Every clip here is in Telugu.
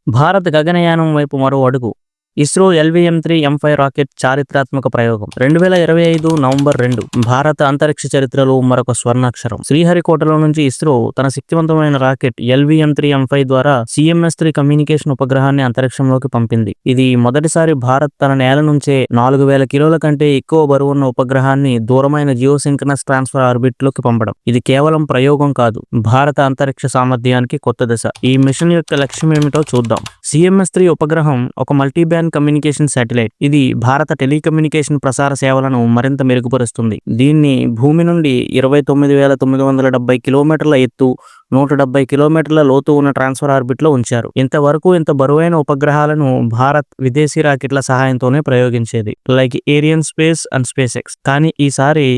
భారత్ గగనయానం వైపు మరో అడుగు. ఇస్రో ఎల్వీఎం-3 M5 రాకెట్ చారిత్రాత్మక ప్రయోగం. 2025 నవంబర్ 2 భారత అంతరిక్ష చరిత్రలో మరొక స్వర్ణాక్షరం. శ్రీహరికోటలో నుంచి ఇస్రో తన శక్తివంతమైన రాకెట్ ఎల్వీఎం-3 M5 ద్వారా CMS-3 కమ్యూనికేషన్ ఉపగ్రహాన్ని అంతరిక్షంలోకి పంపింది. ఇది మొదటిసారి భారత్ తన నేల నుంచే 4000 కిలోల కంటే ఎక్కువ బరువున్న ఉపగ్రహాన్ని దూరమైన జియోసింక్రనస్ ట్రాన్స్ఫర్ ఆర్బిట్ లోకి పంపడం. ఇది కేవలం ప్రయోగం కాదు, భారత అంతరిక్ష సామర్థ్యానికి కొత్త దశ. ఈ మిషన్ యొక్క లక్ష్యం ఏమిటో చూద్దాం. CMS-3 ఉపగ్రహం ఒక మల్టీబ్యాండ్ కమ్యూనికేషన్ శాటిలైట్. ఇది భారత టెలికమ్యూనికేషన్ ప్రసార సేవలను మరింత మెరుగుపరుస్తుంది. దీన్ని భూమి నుండి 29,970 కిలోమీటర్ల ఎత్తు, 170 కిలోమీటర్ల లోతు ఉన్న ట్రాన్స్ఫర్ ఆర్బిట్ లో ఉంచారు. ఇంతవరకు ఇంత బరువైన ఉపగ్రహాలను భారత్ విదేశీ రాకెట్ల సహాయంతోనే ప్రయోగించేది, like Arianespace and SpaceX. కానీ ఈసారి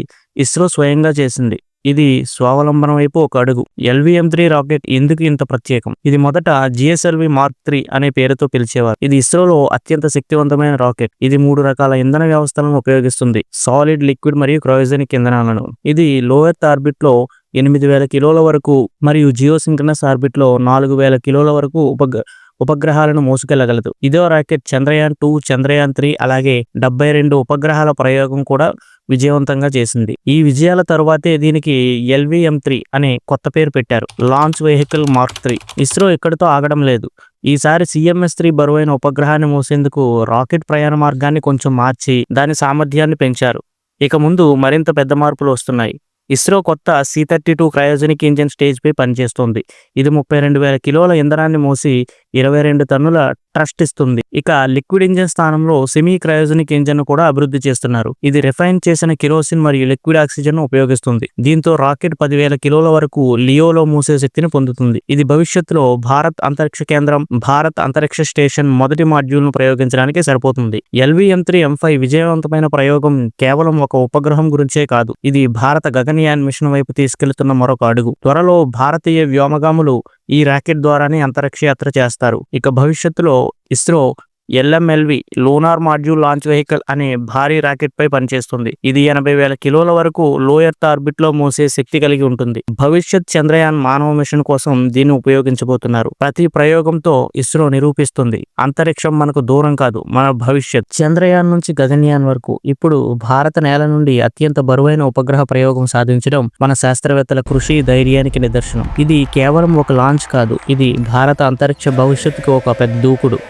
ఇస్రో స్వయంగా చేసింది. ఇది స్వావలంబన వైపు ఒక అడుగు. LVM-3 రాకెట్ ఎందుకు ఇంత ప్రత్యేకం? ఇది మొదట GSLV Mark 3 అనే పేరుతో పిలిచేవారు. ఇది ఇస్రోలో అత్యంత శక్తివంతమైన రాకెట్. ఇది 3 రకాల ఇంధన వ్యవస్థలను ఉపయోగిస్తుంది: సాలిడ్, లిక్విడ్ మరియు క్రయోజెనిక్ ఇంధనాలను. ఇది లో ఎర్త్ ఆర్బిట్ లో 8000 కిలోల వరకు మరియు జియోసింక్రనస్ ఆర్బిట్ లో 4000 కిలోల వరకు ఉపగ్రహాలను మోసుకెళ్లగలదు. ఇదో రాకెట్ చంద్రయాన్-2, చంద్రయాన్-3 అలాగే 72 ఉపగ్రహాల ప్రయోగం కూడా విజయవంతంగా చేసింది. ఈ విజయాల తరువాతే దీనికి LVM-3 అనే కొత్త పేరు పెట్టారు, లాంచ్ వెహికల్ మార్క్ 3. ఇస్రో ఇక్కడితో ఆగడం లేదు. ఈసారి CMS-3 బరువైన ఉపగ్రహాన్ని మోసేందుకు రాకెట్ ప్రయాణ మార్గాన్ని కొంచెం మార్చి దాని సామర్థ్యాన్ని పెంచారు. ఇక ముందు మరింత పెద్ద మార్పులు వస్తున్నాయి. ఇస్రో కొత్త C-32 క్రయోజెనిక్ ఇంజిన్ స్టేజ్ పై పనిచేస్తోంది. ఇది 32,000 కిలోల ఇంధనాన్ని మోసి 22 టన్నుల ట్రస్ట్ ఇస్తుంది. ఇక లిక్విడ్ ఇంజిన్ స్థానంలో సెమీ క్రయోజెనిక్ ఇంజిన్ కూడా అభివృద్ధి చేస్తున్నారు. ఇది రిఫైన్ చేసిన కిరోసిన్ మరియు లిక్విడ్ ఆక్సిజన్ ఉపయోగిస్తుంది. దీంతో రాకెట్ 10,000 కిలోల వరకు లియోలో మూసే శక్తిని పొందుతుంది. ఇది భవిష్యత్తులో భారత్ అంతరిక్ష కేంద్రం, భారత్ అంతరిక్ష స్టేషన్ మొదటి మాడ్యూల్ ను ప్రయోగించడానికి సరిపోతుంది. LVM-3 M5 విజయవంతమైన ప్రయోగం కేవలం ఒక ఉపగ్రహం గురించే కాదు, ఇది భారత గగనయాన్ మిషన్ వైపు తీసుకెళ్తున్న మరొక అడుగు. త్వరలో భారతీయ వ్యోమగాములు ఈ రాకెట్ ద్వారానే అంతరిక్ష యాత్ర చేస్తారు. ఇక భవిష్యత్తులో ISRO LMLV lunar module launch vehicle అనే భారీ రాకెట్ పై పనిచేస్తుంది. ఇది 80,000 కిలోల వరకు లో ఎర్త్ ఆర్బిట్ లో మోసే శక్తి కలిగి ఉంటుంది. భవిష్యత్ చంద్రయాన్ మానవ మిషన్ కోసం దీన్ని ఉపయోగించబోతున్నారు. ప్రతి ప్రయోగంతో ఇస్రో నిరూపిస్తుంది, అంతరిక్షం మనకు దూరం కాదు, మన భవిష్యత్. చంద్రయాన్ నుంచి గగన్యాన్ వరకు ఇప్పుడు భారత నేల నుండి అత్యంత బరువైన ఉపగ్రహ ప్రయోగం సాధించడం మన శాస్త్రవేత్తల కృషి, ధైర్యానికి నిదర్శనం. ఇది కేవలం ఒక లాంచ్ కాదు, ఇది భారత అంతరిక్ష భవిష్యత్తుకు ఒక పెద్ద దూకుడు.